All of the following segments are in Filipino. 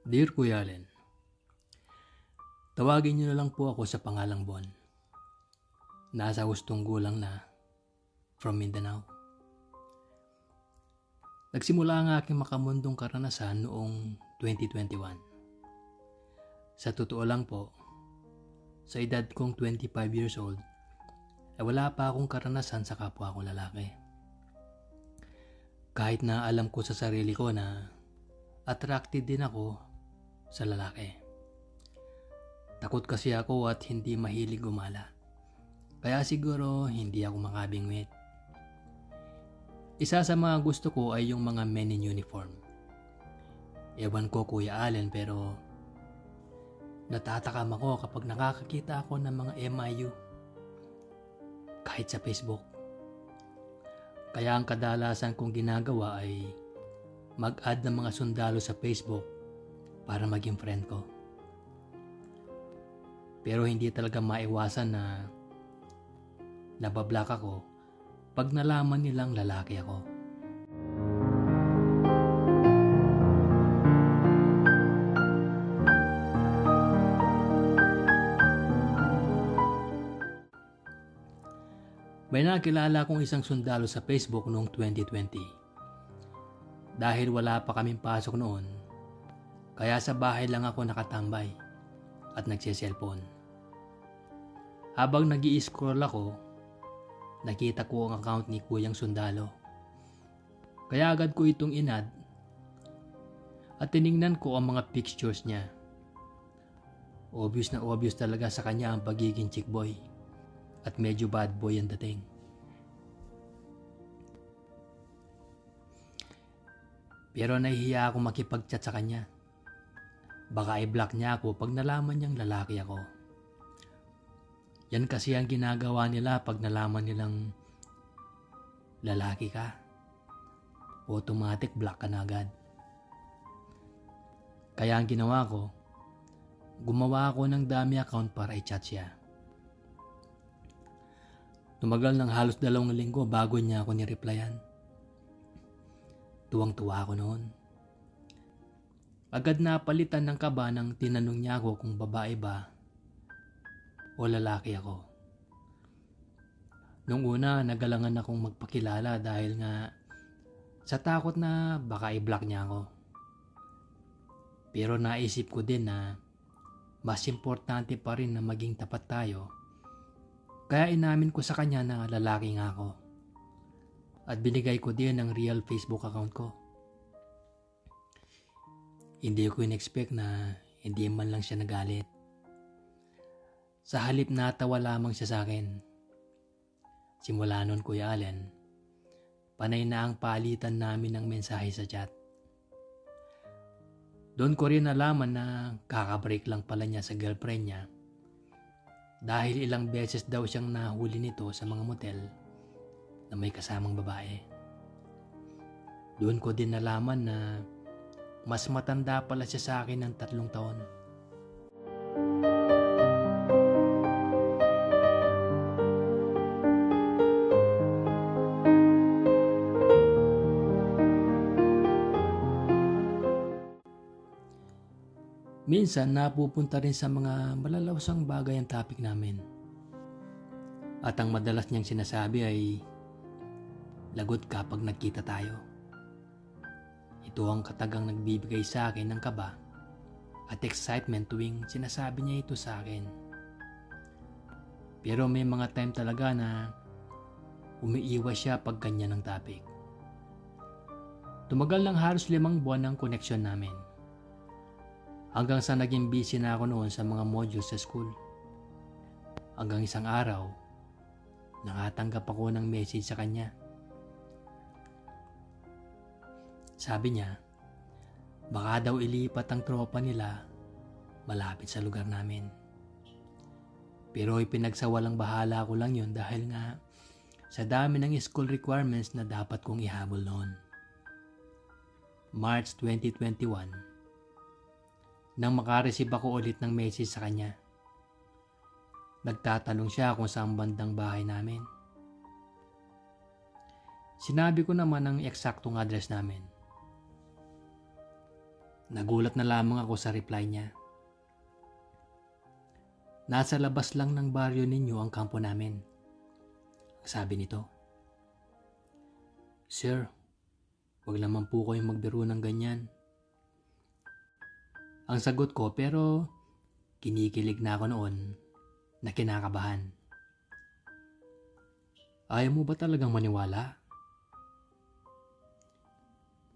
Dear Kuya Allen, tawagin niyo na lang po ako sa pangalang Bon. Nasa hustong gulang na, from Mindanao. Nagsimula ang aking makamundong karanasan noong 2021. Sa totoo lang po, sa edad kong 25 years old, ay wala pa akong karanasan sa kapwa ko lalaki. Kahit na alam ko sa sarili ko na attracted din ako sa lalaki. Takot kasi ako at hindi mahilig gumala. Kaya siguro hindi ako makabingwit. Isa sa mga gusto ko ay yung mga men in uniform. Ewan ko Kuya Allen, pero natatakam ako kapag nakakakita ako ng mga MIU. Kahit sa Facebook. Kaya ang kadalasan kong ginagawa ay mag-add ng mga sundalo sa Facebook para maging friend ko. Pero hindi talaga maiwasan na nabablock ako pag nalaman nilang lalaki ako. May nakilala kong isang sundalo sa Facebook noong 2020. Dahil wala pa kaming pasok noon, kaya sa bahay lang ako nakatambay at nagsiselfon. Habang nag-i-scroll ako, nakita ko ang account ni Kuyang Sundalo. Kaya agad ko itong inad at tiningnan ko ang mga pictures niya. Obvious na obvious talaga sa kanya ang pagiging chick boy at medyo bad boy ang dating. Pero nahihiya ako makipag-chat sa kanya. Baka i-block niya ako pag nalaman niyang lalaki ako. Yan kasi ang ginagawa nila pag nalaman nilang lalaki ka. Automatic block ka na agad. Kaya ang ginawa ko, gumawa ako ng dummy account para i-chat siya. Tumagal ng halos 2 linggo bago niya ako ni-replyan. Tuwang-tuwa ako noon. Agad na palitan ng kaba nang tinanong niya ako kung babae ba o lalaki ako. Nung una, nagalangan akong magpakilala dahil nga sa takot na baka i-block niya ako. Pero naisip ko din na mas importante pa rin na maging tapat tayo. Kaya inamin ko sa kanya na lalaki nga ako. At binigay ko din ang real Facebook account ko. Hindi ko in-expect na hindi man lang siya nagalit. Sa halip natawa lamang siya sa akin. Simula nun Kuya Allen, panay na ang palitan namin ng mensahe sa chat. Doon ko rin nalaman na kakabreak lang pala niya sa girlfriend niya. Dahil ilang beses daw siyang nahuli nito sa mga motel na may kasamang babae. Doon ko din nalaman na mas matanda pala siya sa akin ng 3 taon. Minsan napupunta rin sa mga malalawsang bagay ang topic namin. At ang madalas niyang sinasabi ay lagot kapag nagkita tayo. Ito ang katagang nagbibigay sa akin ng kaba at excitement tuwing sinasabi niya ito sa akin. Pero may mga time talaga na umiiwas siya pag ganyan ang topic. Tumagal ng halos 5 buwan ang koneksyon namin. Hanggang sa naging busy na ako noon sa mga modules sa school. Hanggang isang araw, nakatanggap ako ng message sa kanya. Sabi niya, baka daw ilipat ang tropa nila malapit sa lugar namin. Pero ipinagsawalang bahala ko lang yun dahil nga sa dami ng school requirements na dapat kong ihabol noon. March 2021, nang makareceive ako ulit ng message sa kanya. Nagtatanong siya kung saan bandang bahay namin. Sinabi ko naman ang eksaktong address namin. Nagulat na lamang ako sa reply niya. Nasa labas lang ng baryo ninyo ang kampo namin. Sabi nito. Sir, wag naman po kayong magbiro ng ganyan. Ang sagot ko pero kinikilig na ako noon na kinakabahan. Ayaw mo ba talagang maniwala?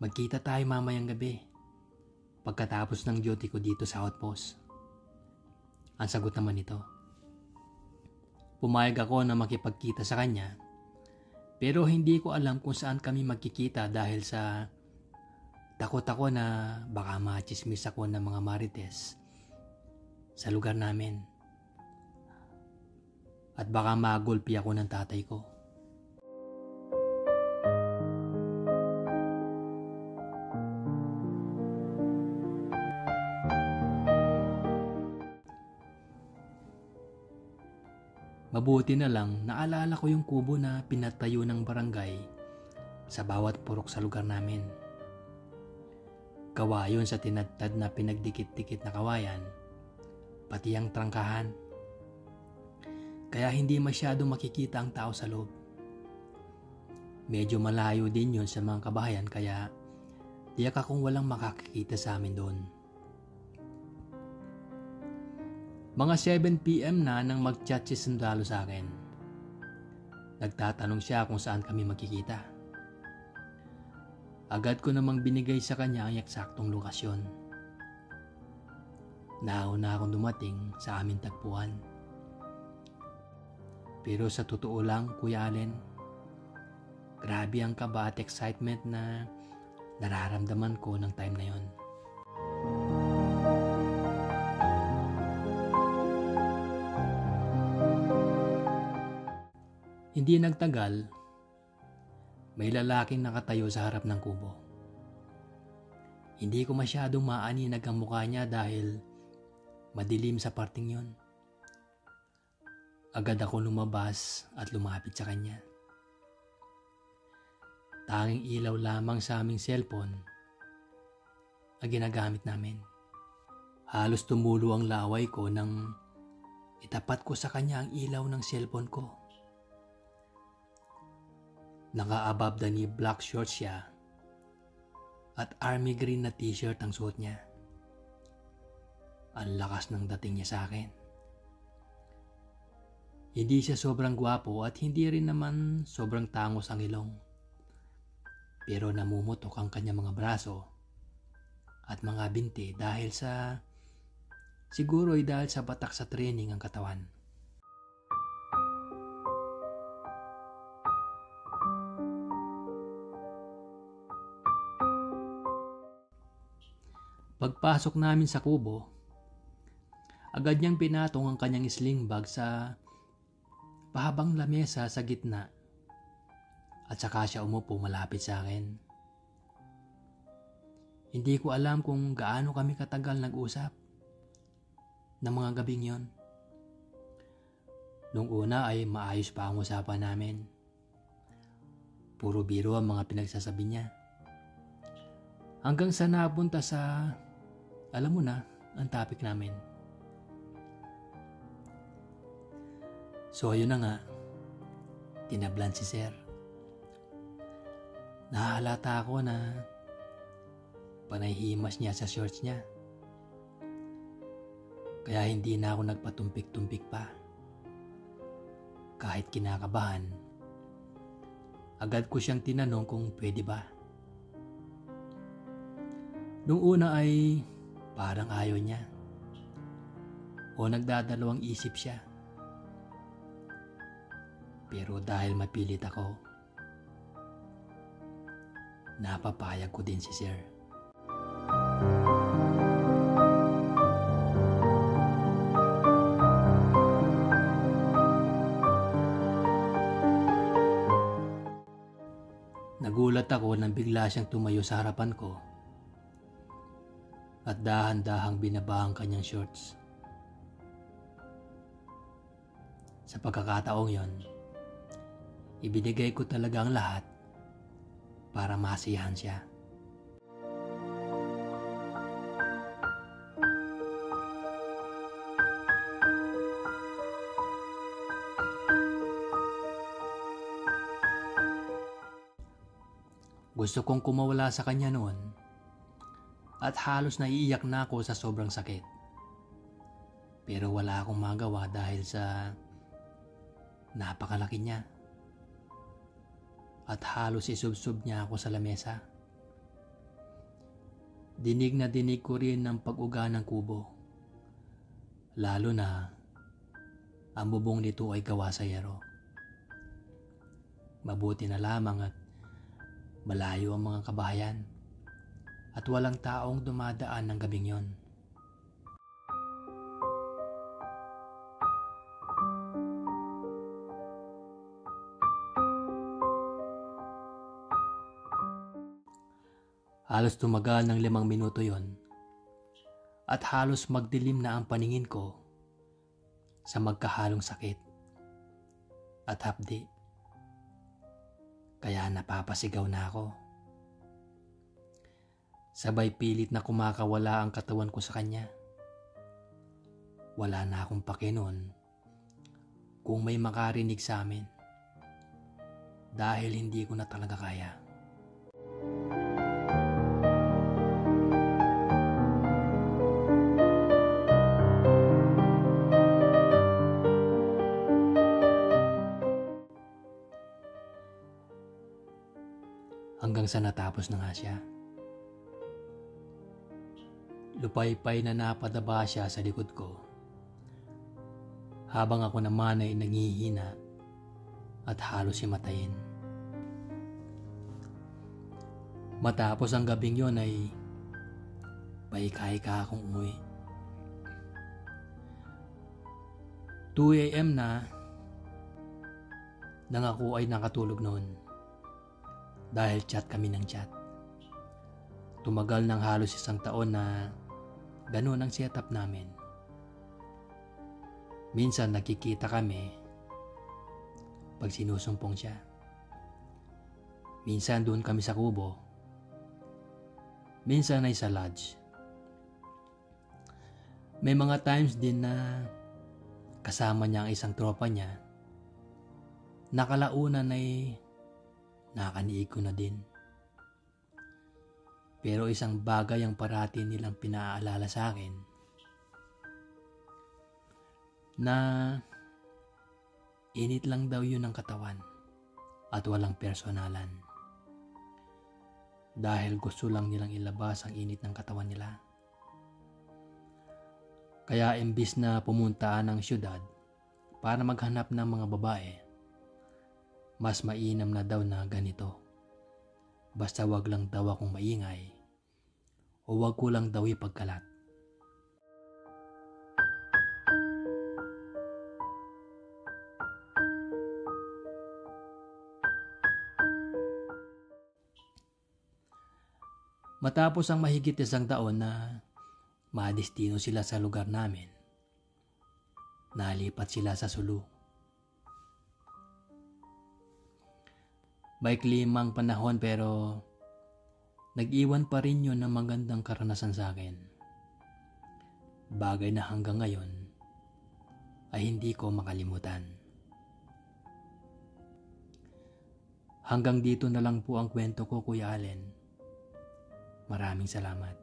Magkita tayo mamayang gabi pagkatapos ng duty ko dito sa outpost. Ang sagot naman nito. Pumayag ako na makipagkita sa kanya pero hindi ko alam kung saan kami magkikita dahil sa takot ako na baka machismis ako ng mga marites sa lugar namin at baka magulpi ako ng tatay ko. Mabuti na lang naalala ko yung kubo na pinatayo ng barangay sa bawat purok sa lugar namin. Gawa yun sa tinadtad na pinagdikit-dikit na kawayan, pati ang trangkahan. Kaya hindi masyado makikita ang tao sa loob. Medyo malayo din yun sa mga kabahayan kaya tiyak akong walang makakakita sa amin doon. Mga 7 PM na nang mag-chat si sundalo sa akin. Nagtatanong siya kung saan kami magkikita. Agad ko namang binigay sa kanya ang eksaktong lokasyon. Nauna akong dumating sa aming tagpuan. Pero sa totoo lang, Kuya Allen, grabe ang kaba at excitement na nararamdaman ko ng time na yon. Hindi nagtagal, may lalaking nakatayo sa harap ng kubo. Hindi ko masyadong maaninag ang mukha niya dahil madilim sa parting yon. Agad ako lumabas at lumapit sa kanya. Tanging ilaw lamang sa aming cellphone ang ginagamit namin. Halos tumulo ang laway ko nang itapat ko sa kanya ang ilaw ng cellphone ko. Naka-above the knee black shorts siya at army green na t-shirt ang suot niya. Ang lakas ng dating niya sa akin. Hindi siya sobrang gwapo at hindi rin naman sobrang tangos ang ilong. Pero namumutok ang kanyang mga braso at mga binti dahil sa siguro ay dahil sa batak sa training ang katawan. Pagpasok namin sa kubo, agad niyang pinatong ang kanyang sling bag sa pahabang lamesa sa gitna at saka siya umupo malapit sa akin. Hindi ko alam kung gaano kami katagal nag-usap ng mga gabing yon. Nung una ay maayos pa ang usapan namin. Puro biro ang mga pinagsasabi niya. Hanggang sa napunta sa alam mo na, ang topic namin. So ayun na nga, tinablan si Sir. Nahalata ako na panayhimas niya sa shorts niya. Kaya hindi na ako nagpatumpik-tumpik pa. Kahit kinakabahan, agad ko siyang tinanong kung pwede ba. Nung una ay parang ayaw niya o nagdadalawang isip siya. Pero dahil mapilit ako, napapayag ko din si Sir. Nagulat ako nang bigla siyang tumayo sa harapan ko at dahan-dahang binaba ang kanyang shorts. Sa pagkakataong yon, ibinigay ko talaga ang lahat para masiyahan siya. Gusto kong kumawala sa kanya noon at halos naiiyak na ako sa sobrang sakit. Pero wala akong magawa dahil sa napakalaki niya. At halos isubsob niya ako sa lamesa. Dinig na dinig ko rin ang pag-uga ng kubo. Lalo na ang bubong nito ay gawa sa yero. Mabuti na lamang at malayo ang mga kabahayan at walang taong dumadaan ng gabing yon. Halos tumagal ng 5 minuto yon at halos magdilim na ang paningin ko sa magkahalong sakit at hapdi. Kaya napapasigaw na ako. Sabay pilit na kumakawala ang katawan ko sa kanya. Wala na akong pake noon kung may makarinig sa amin dahil hindi ko na talaga kaya. Hanggang sa natapos na nga siya. Lupaypay na napadaba siya sa likod ko. Habang ako naman ay nangihina at halos himatayin. Matapos ang gabing yon ay paika-hika akong umuwi. 2 a.m. na nang ako ay nakatulog noon. Dahil chat kami ng chat. Tumagal ng halos 1 taon na ganun ang setup namin. Minsan nakikita kami pag sinusumpong siya. Minsan doon kami sa kubo. Minsan ay sa lodge. May mga times din na kasama niya ang isang tropa niya. Nakalaunan ay nakaniig ko na din. Pero isang bagay ang parati nilang pinaalala sa akin na init lang daw yun ng katawan at walang personalan. Dahil gusto lang nilang ilabas ang init ng katawan nila. Kaya imbis na pumuntaan ng syudad para maghanap ng mga babae, mas mainam na daw na ganito. Basta wag lang daw akong maingay o wag ko lang daw ipagkalat. Matapos ang mahigit 1 taon na madestino sila sa lugar namin, nalipat sila sa Sulu. Maikli mang panahon pero nag-iwan pa rin yun ng magandang karanasan sa akin. Bagay na hanggang ngayon ay hindi ko makalimutan. Hanggang dito na lang po ang kwento ko, Kuya Allen. Maraming salamat.